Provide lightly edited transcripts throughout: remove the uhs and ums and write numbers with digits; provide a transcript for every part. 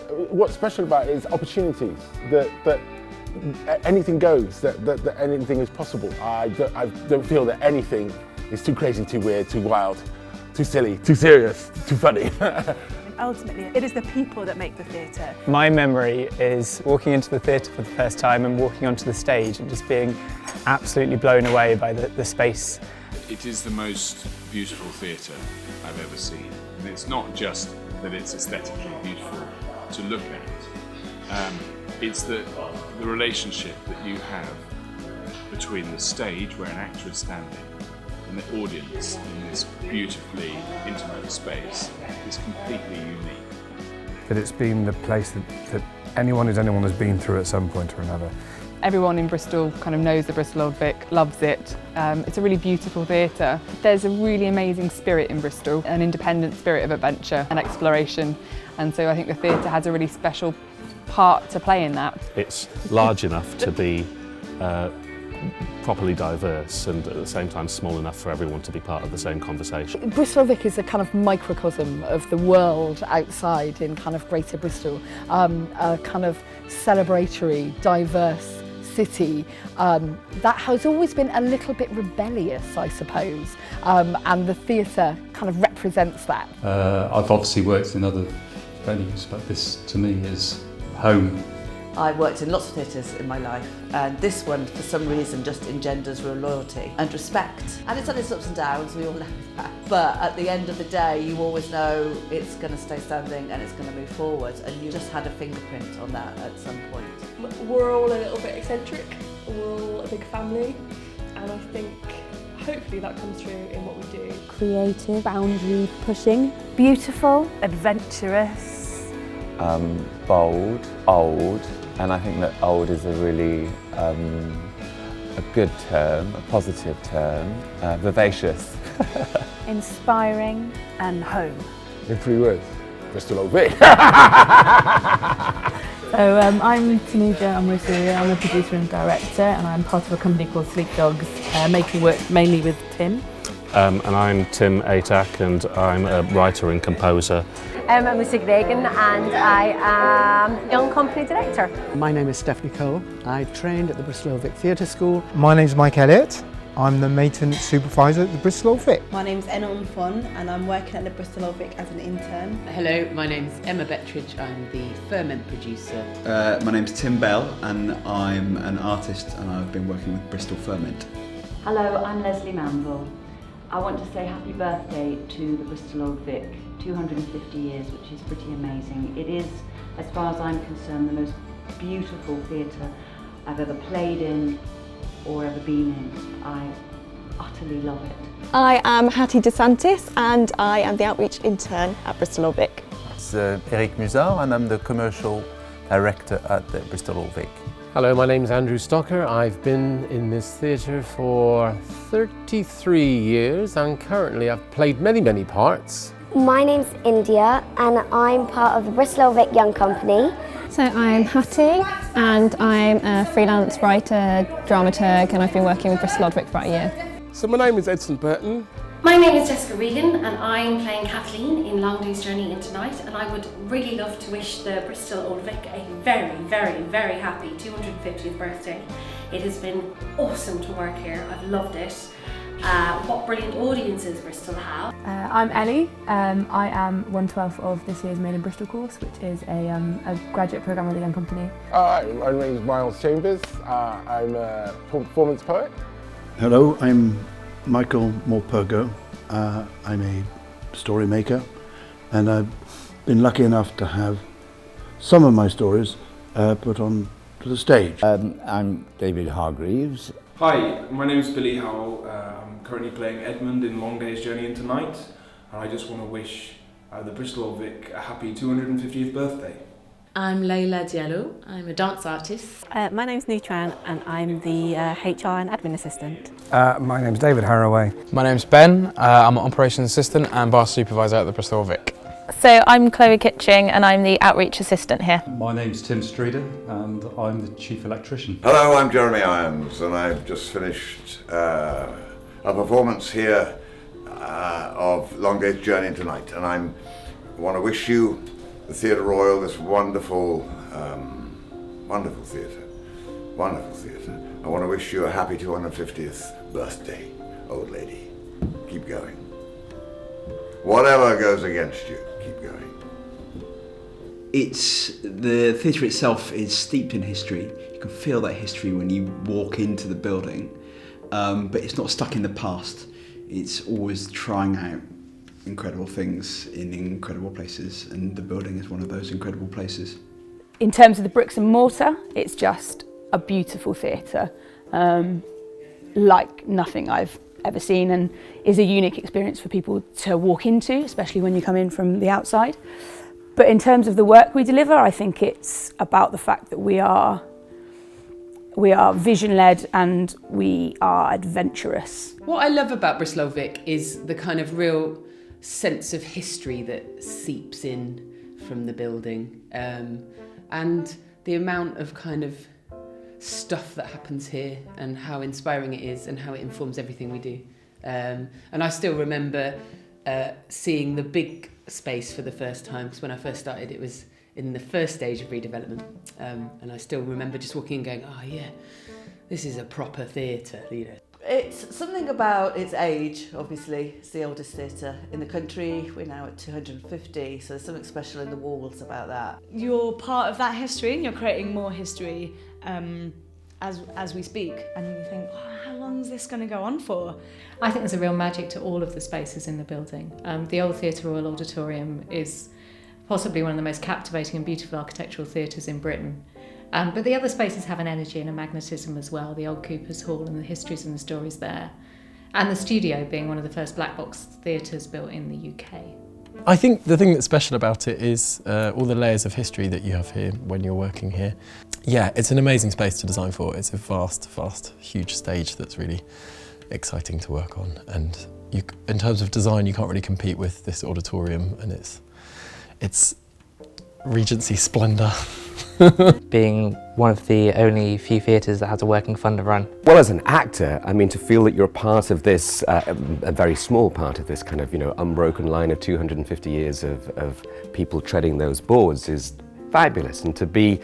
what's special about it is opportunities, that anything goes, that anything is possible. I don't feel that anything is too crazy, too weird, too wild, too silly, too serious, too funny. Ultimately, it is the people that make the theatre. My memory is walking into the theatre for the first time and walking onto the stage and just being absolutely blown away by the space. It is the most beautiful theatre I've ever seen. And it's not just that it's aesthetically beautiful to look at. It's the relationship that you have between the stage where an actor is standing and the audience in this beautifully intimate space is completely unique. That it's been the place that anyone has been through at some point or another. Everyone in Bristol kind of knows the Bristol Old Vic, loves it. It's a really beautiful theatre. There's a really amazing spirit in Bristol, an independent spirit of adventure and exploration. And so I think the theatre has a really special part to play in that. It's large enough to be properly diverse and at the same time small enough for everyone to be part of the same conversation. Bristol Old Vic is a kind of microcosm of the world outside in kind of Greater Bristol, a kind of celebratory, diverse city that has always been a little bit rebellious, I suppose, and the theatre kind of represents that. I've obviously worked in other venues, but this to me is home. I've worked in lots of theatres in my life, and this one for some reason just engenders real loyalty and respect. And it's on its ups and downs, we all know that. But at the end of the day, you always know it's going to stay standing and it's going to move forward, and you just had a fingerprint on that at some point. We're all a little bit eccentric, we're all a big family, and I think hopefully that comes through in what we do. Creative, boundary pushing, beautiful, Adventurous, bold, old, and I think that old is a really a good term, a positive term, vivacious. inspiring and home. In 3 words, Bristol Old Vic. So I'm Tanuja Amrisuria, I'm a producer and director, and I'm part of a company called Sleek Dogs, making work mainly with Tim. And I'm Tim Atack, and I'm a writer and composer. I'm Lucy Reagan, and I am Young Company Director. My name is Stephanie Cole. I trained at the Bristol Old Vic Theatre School. My name's Mike Elliott. I'm the maintenance supervisor at the Bristol Old Vic. My name's Enon Fon, and I'm working at the Bristol Old Vic as an intern. Hello, my name's Emma Bettridge. I'm the ferment producer. My name's Tim Bell, and I'm an artist, and I've been working with Bristol Ferment. Hello, I'm Leslie Manville. I want to say happy birthday to the Bristol Old Vic, 250 years, which is pretty amazing. It is, as far as I'm concerned, the most beautiful theatre I've ever played in or ever been in. I utterly love it. I am Hattie DeSantis, and I am the outreach intern at Bristol Old Vic. It's Eric Musard, and I'm the commercial director at the Bristol Old Vic. Hello, my name's Andrew Stocker. I've been in this theatre for 33 years, and currently I've played many parts. My name's India, and I'm part of the Bristol Old Vic Young Company. So I'm Hattie, and I'm a freelance writer, dramaturg, and I've been working with Bristol Old Vic for about a year. So my name is Edson Burton. My name is Jessica Regan, and I'm playing Kathleen in Long Day's Journey into Night, and I would really love to wish the Bristol Old Vic a very happy 250th birthday. It has been awesome to work here, I've loved it. What brilliant audiences Bristol have. I'm Ellie. I am 1/12 of this year's Made in Bristol course, which is a graduate programme with the Young Company. My name is Miles Chambers. I'm a performance poet. Hello, I'm Michael Morpurgo. I'm a story maker, and I've been lucky enough to have some of my stories put on to the stage. I'm David Hargreaves. Hi, my name is Billy Howell. I'm currently playing Edmund in Long Day's Journey into Night, and I just want to wish the Bristol Old Vic a happy 250th birthday. I'm Layla Diallo. I'm a dance artist. My name's Nutran, and I'm the HR and admin assistant. My name's David Harraway. My name's Ben. I'm an operations assistant and bar supervisor at the Bristol Old Vic. So I'm Chloe Kitching, and I'm the outreach assistant here. My name's Tim Streeter, and I'm the chief electrician. Hello, I'm Jeremy Irons, and I've just finished a performance here of Long Day's Journey into Night, and I want to wish you the Theatre Royal, this wonderful, wonderful theatre. Wonderful theatre. I want to wish you a happy 250th birthday, old lady. Keep going. Whatever goes against you, keep going. The theatre itself is steeped in history. You can feel that history when you walk into the building, but it's not stuck in the past. It's always trying out incredible things in incredible places, and the building is one of those incredible places. In terms of the bricks and mortar, it's just a beautiful theatre, like nothing I've ever seen, and is a unique experience for people to walk into, especially when you come in from the outside. But in terms of the work we deliver, I think it's about the fact that we are vision-led and we are adventurous. What I love about Bristol Old Vic is the kind of real sense of history that seeps in from the building, and the amount of kind of stuff that happens here and how inspiring it is and how it informs everything we do. And I still remember seeing the big space for the first time, because when I first started it was in the first stage of redevelopment, and I still remember just walking in and going, oh yeah, this is a proper theatre, you know. It's something about its age, obviously. It's the oldest theatre in the country. We're now at 250, so there's something special in the walls about that. You're part of that history and you're creating more history as we speak, and you think, oh, how long is this going to go on for? I think there's a real magic to all of the spaces in the building. The old Theatre Royal Auditorium is possibly one of the most captivating and beautiful architectural theatres in Britain. But the other spaces have an energy and a magnetism as well, the old Cooper's Hall and the histories and the stories there. And the studio being one of the first black box theatres built in the UK. I think the thing that's special about it is all the layers of history that you have here when you're working here. Yeah, it's an amazing space to design for. It's a vast, huge stage that's really exciting to work on. And in terms of design, you can't really compete with this auditorium, and it's Regency splendour. Being one of the only few theatres that has a working fund of run. Well, as an actor, I mean, to feel that you're part of this, a very small part of this kind of, unbroken line of 250 years of people treading those boards is fabulous. And to be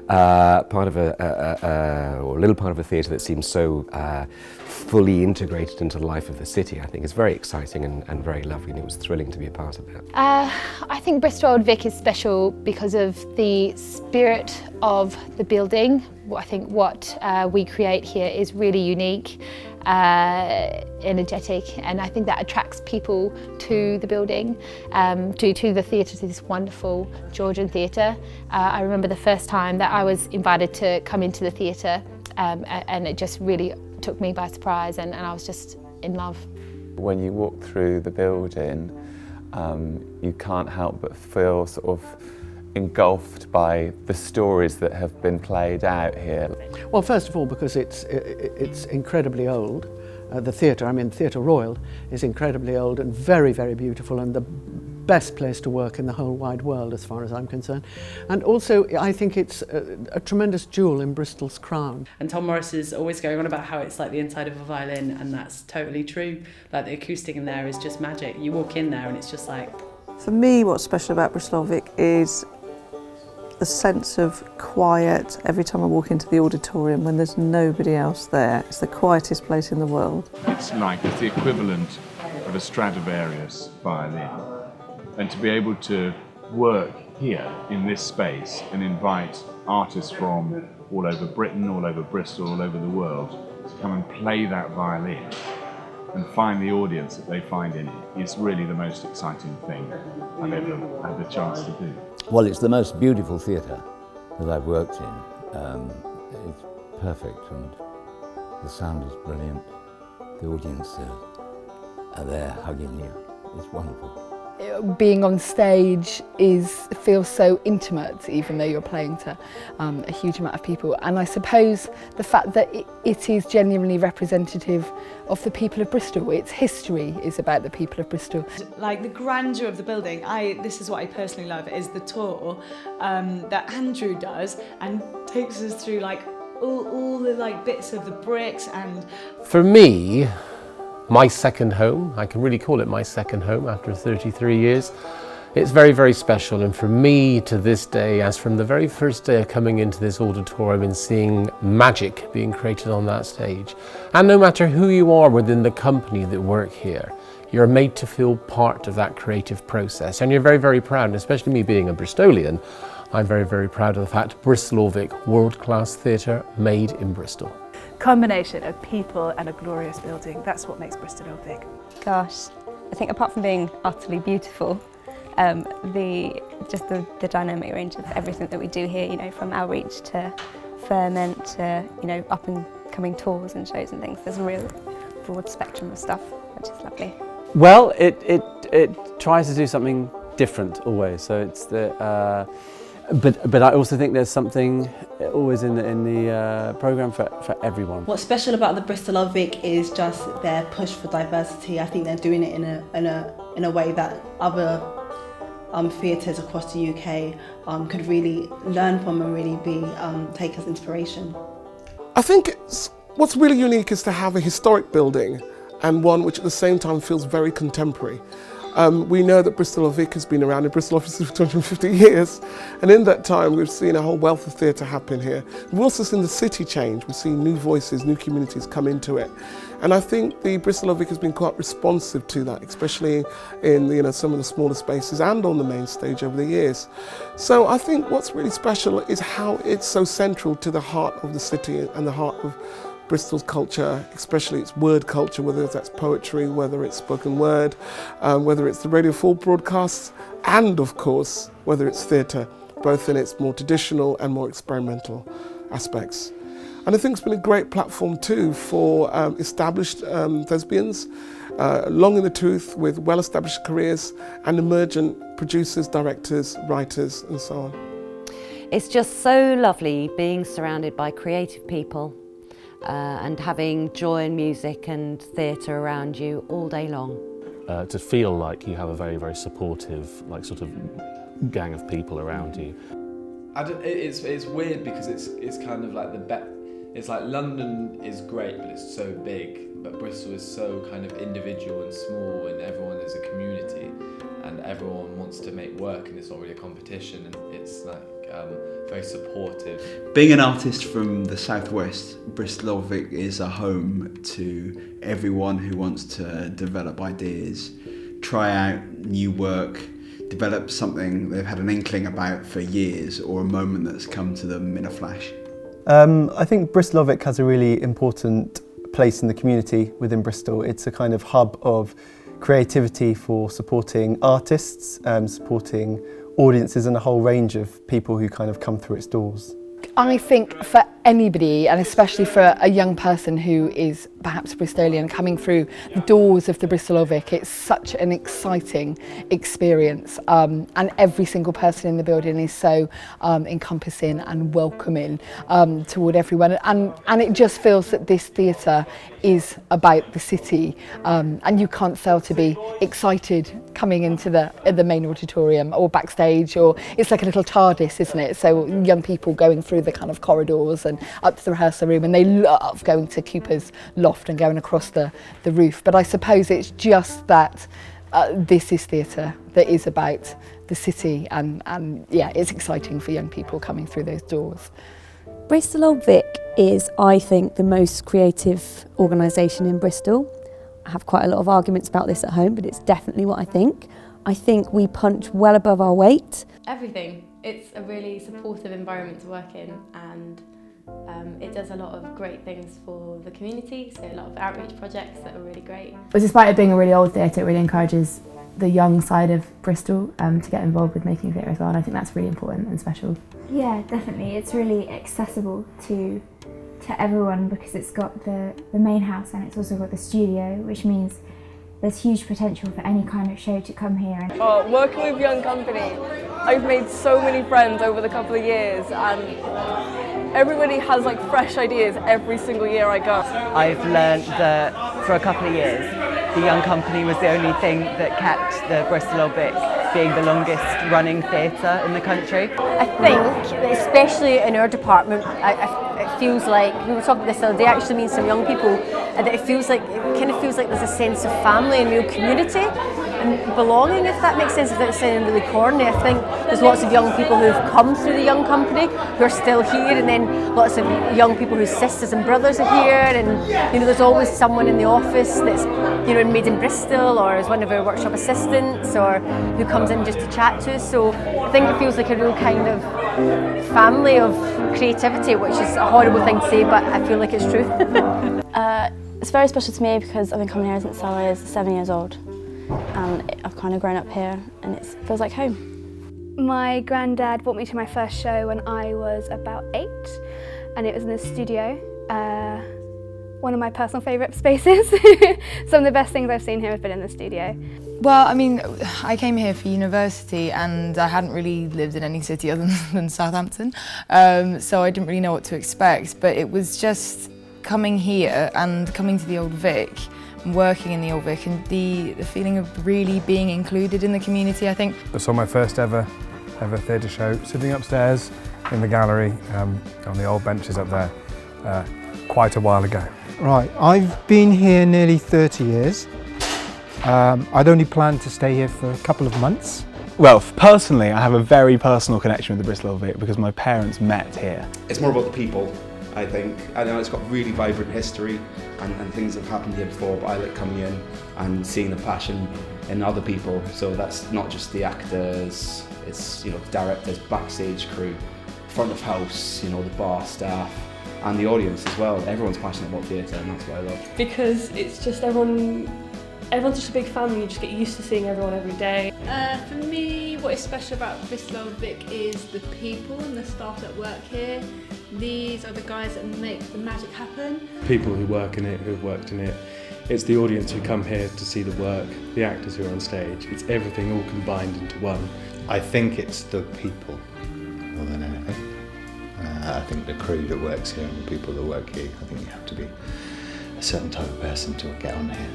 part of or a little part of a theatre that seems so fully integrated into the life of the city, I think is very exciting and very lovely, and it was thrilling to be a part of that. I think Bristol Old Vic is special because of the spirit of the building. I think what we create here is really unique, energetic, and I think that attracts people to the building, to the theatre, to this wonderful Georgian theatre. I remember the first time that I was invited to come into the theatre, and it just really took me by surprise, and I was just in love. When you walk through the building, you can't help but feel sort of engulfed by the stories that have been played out here. Well, first of all, because it's incredibly old. The theatre, I mean Theatre Royal, is incredibly old and very, very beautiful, and the best place to work in the whole wide world as far as I'm concerned. And also I think it's a tremendous jewel in Bristol's crown. And Tom Morris is always going on about how it's like the inside of a violin, and that's totally true. Like the acoustic in there is just magic. You walk in there and it's just like... For me, what's special about Bristol Old Vic is the sense of quiet every time I walk into the auditorium when there's nobody else there. It's the quietest place in the world. It's the equivalent of a Stradivarius violin. And to be able to work here in this space and invite artists from all over Britain, all over Bristol, all over the world to come and play that violin and find the audience that they find in it is really the most exciting thing I've ever had the chance to do. Well, it's the most beautiful theatre that I've worked in. It's perfect, and the sound is brilliant. The audience are there hugging you. It's wonderful. Being on stage feels so intimate, even though you're playing to a huge amount of people. And I suppose the fact that it is genuinely representative of the people of Bristol. Its history is about the people of Bristol. Like the grandeur of the building, this is what I personally love, is the tour that Andrew does and takes us through like all the like bits of the bricks. And for me, my second home, I can really call it my second home after 33 years, It's very, very special, and for me to this day, as from the very first day of coming into this auditorium and seeing magic being created on that stage, and no matter who you are within the company that work here, you're made to feel part of that creative process, and you're very, very proud, and especially me being a Bristolian, I'm very, very proud of the fact Bristol Old Vic, world-class theatre made in Bristol. Combination of people and a glorious building, that's what makes Bristol Old Vic. Gosh, I think apart from being utterly beautiful, the dynamic range of everything that we do here, you know, from outreach to ferment to, you know, up and coming tours and shows and things. There's a real broad spectrum of stuff, which is lovely. Well, it tries to do something different always. So it's the but I also think there's something always in the programme for everyone. What's special about the Bristol Old Vic is just their push for diversity. I think they're doing it in a way that other theatres across the UK could really learn from and really be take as inspiration. I think what's really unique is to have a historic building and one which at the same time feels very contemporary. We know that Bristol Old Vic has been around in Bristol offices for 250 years, and in that time we've seen a whole wealth of theatre happen here. We've also seen the city change. We've seen new voices, new communities come into it. And I think the Bristol Old Vic has been quite responsive to that, especially in some of the smaller spaces and on the main stage over the years. So I think what's really special is how it's so central to the heart of the city and the heart of Bristol's culture, especially its word culture, whether that's poetry, whether it's spoken word, whether it's the Radio 4 broadcasts, and of course, whether it's theatre, both in its more traditional and more experimental aspects. And I think it's been a great platform too for established thespians, long in the tooth with well-established careers, and emergent producers, directors, writers, and so on. It's just so lovely being surrounded by creative people and having joy and music and theatre around you all day long. To feel like you have a very, very supportive, like sort of gang of people around you. It's weird because it's kind of like it's like London is great, but it's so big, but Bristol is so kind of individual and small, and everyone is a community, and everyone wants to make work, and it's not really a competition, and it's like very supportive. Being an artist from the southwest, Bristol Old Vic is a home to everyone who wants to develop ideas, try out new work, develop something they've had an inkling about for years, or a moment that's come to them in a flash. I think Bristol Old Vic has a really important place in the community within Bristol. It's a kind of hub of creativity for supporting artists, supporting audiences and a whole range of people who kind of come through its doors. I think for anybody, and especially for a young person who is perhaps Bristolian coming through the doors of the Bristol Old Vic, it's such an exciting experience, and every single person in the building is so encompassing and welcoming toward everyone, and it just feels that this theatre is about the city, and you can't fail to be excited coming into the main auditorium or backstage, or it's like a little TARDIS, isn't it? So young people going through the kind of corridors and up to the rehearsal room, and they love going to Cooper's loft and going across the roof. But I suppose it's just that this is theatre that is about the city, and yeah, it's exciting for young people coming through those doors. Bristol Old Vic is, I think, the most creative organisation in Bristol. I have quite a lot of arguments about this at home, but it's definitely what I think. I think we punch well above our weight. Everything. It's a really supportive environment to work in, and it does a lot of great things for the community, so a lot of outreach projects that are really great. But despite it being a really old theatre, it really encourages the young side of Bristol to get involved with making theatre as well, and I think that's really important and special. Yeah, definitely. It's really accessible to everyone because it's got the main house and it's also got the studio, which means there's huge potential for any kind of show to come here. Working with Young Company, I've made so many friends over the couple of years, and everybody has like fresh ideas every single year I go. I've learned that for a couple of years, the Young Company was the only thing that kept the Bristol Old Vic being the longest running theatre in the country. I think, especially in our department, it feels like, we were talking about this the other day, actually means some young people, and that it kind of feels like there's a sense of family and real community. and belonging, if that makes sense, without sounding really corny. I think there's lots of young people who've come through the young company who are still here, and then lots of young people whose sisters and brothers are here, and there's always someone in the office that's made in Bristol, or is one of our workshop assistants, or who comes in just to chat to us. So I think it feels like a real kind of family of creativity, which is a horrible thing to say, but I feel like it's true. It's very special to me because I've been coming here since I was 7 years old, and I've kind of grown up here, and it feels like home. My granddad brought me to my first show when I was about 8, and it was in the studio. One of my personal favourite spaces. Some of the best things I've seen here have been in the studio. Well, I mean, I came here for university and I hadn't really lived in any city other than Southampton, so I didn't really know what to expect, but it was just coming here and coming to the Old Vic and working in the Old Vic, and the feeling of really being included in the community, I think. I saw my first ever theatre show sitting upstairs in the gallery on the old benches up there quite a while ago. Right, I've been here nearly 30 years. I'd only planned to stay here for a couple of months. Well, personally, I have a very personal connection with the Bristol Old Vic because my parents met here. It's more about the people, I think. I know it's got really vibrant history and things have happened here before, but I like coming in and seeing the passion in other people. So that's not just the actors, it's the directors, backstage crew, front of house, the bar staff, and the audience as well. Everyone's passionate about theatre, and that's what I love. Because it's just everyone's just a big family. You just get used to seeing everyone every day. For me, what is special about Bristol Old Vic is the people and the staff that work here. These are the guys that make the magic happen. People who work in it, who have worked in it. It's the audience who come here to see the work, the actors who are on stage. It's everything all combined into one. I think it's the people more than anything. I think the crew that works here and the people that work here, I think you have to be a certain type of person to get on here.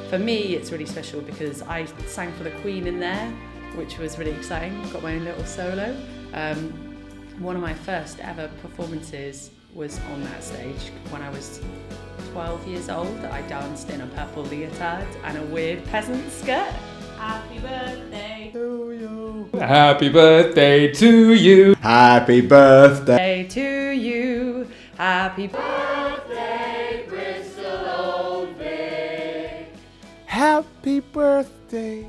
For me, it's really special because I sang for the Queen in there, which was really exciting. Got my own little solo. One of my first ever performances was on that stage when I was 12 years old. I danced in a purple leotard and a weird peasant skirt. Happy birthday to you. Happy birthday to you. Happy birthday to you. Happy birthday, Bristol Old Vic. Happy birthday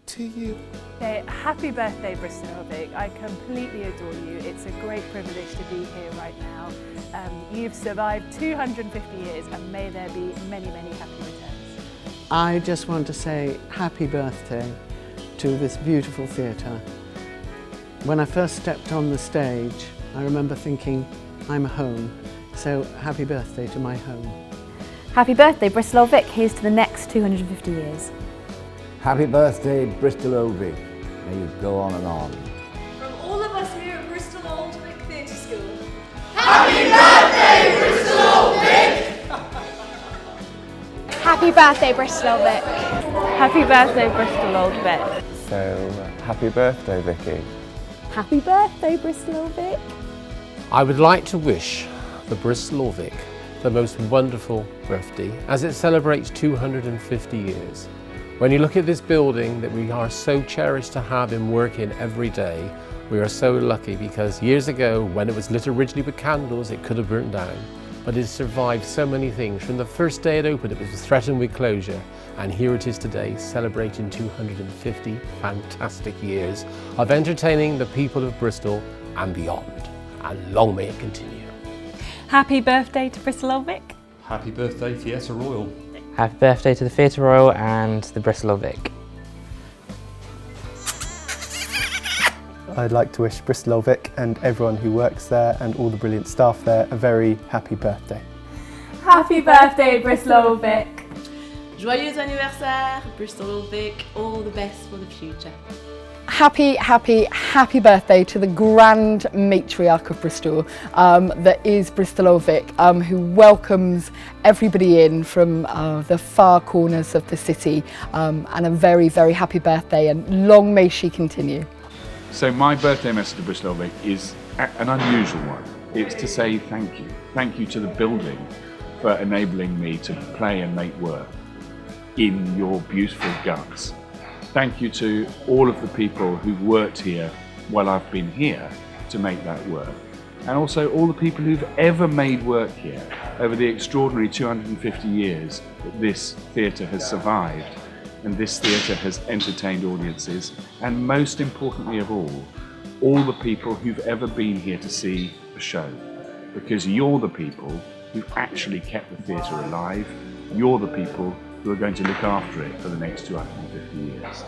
to you. Okay, happy birthday, Bristol Old Vic. I completely adore you. It's a great privilege to be here right now. You've survived 250 years, and may there be many, many happy returns. I just want to say happy birthday to this beautiful theatre. When I first stepped on the stage, I remember thinking, I'm home, so happy birthday to my home. Happy birthday, Bristol Old Vic. Here's to the next 250 years. Happy birthday, Bristol Old Vic. May you go on and on. From all of us here at Bristol Old Vic Theatre School, happy birthday, Bristol Old Vic! Happy birthday, Bristol Old Vic. Happy birthday, Bristol Old Vic. So, happy birthday, Vicky. Happy birthday, Bristol Old Vic. I would like to wish the Bristol Old Vic the most wonderful birthday as it celebrates 250 years. When you look at this building that we are so cherished to have and work in every day, we are so lucky because years ago, when it was lit originally with candles, it could have burnt down. But it survived so many things. From the first day it opened, it was threatened with closure. And here it is today, celebrating 250 fantastic years of entertaining the people of Bristol and beyond. And long may it continue. Happy birthday to Bristol Old Vic. Happy birthday, Theatre Royal. Happy birthday to the Theatre Royal and the Bristol Old Vic. I'd like to wish Bristol Old Vic and everyone who works there and all the brilliant staff there a very happy birthday. Happy birthday, Bristol Old Vic. Joyeux anniversaire, Bristol Old Vic. All the best for the future. Happy, happy, happy birthday to the grand matriarch of Bristol, that is Bristol Old Vic, who welcomes everybody in from the far corners of the city, and a very, very happy birthday, and long may she continue. So my birthday message to Bristol Old Vic is an unusual one. It's to say thank you. Thank you to the building for enabling me to play and make work. in your beautiful guts. Thank you to all of the people who've worked here while I've been here to make that work. And also all the people who've ever made work here over the extraordinary 250 years that this theatre has survived and this theatre has entertained audiences. And most importantly of all the people who've ever been here to see a show. Because you're the people who've actually kept the theatre alive. You're the people who are going to look after it for the next 250 years.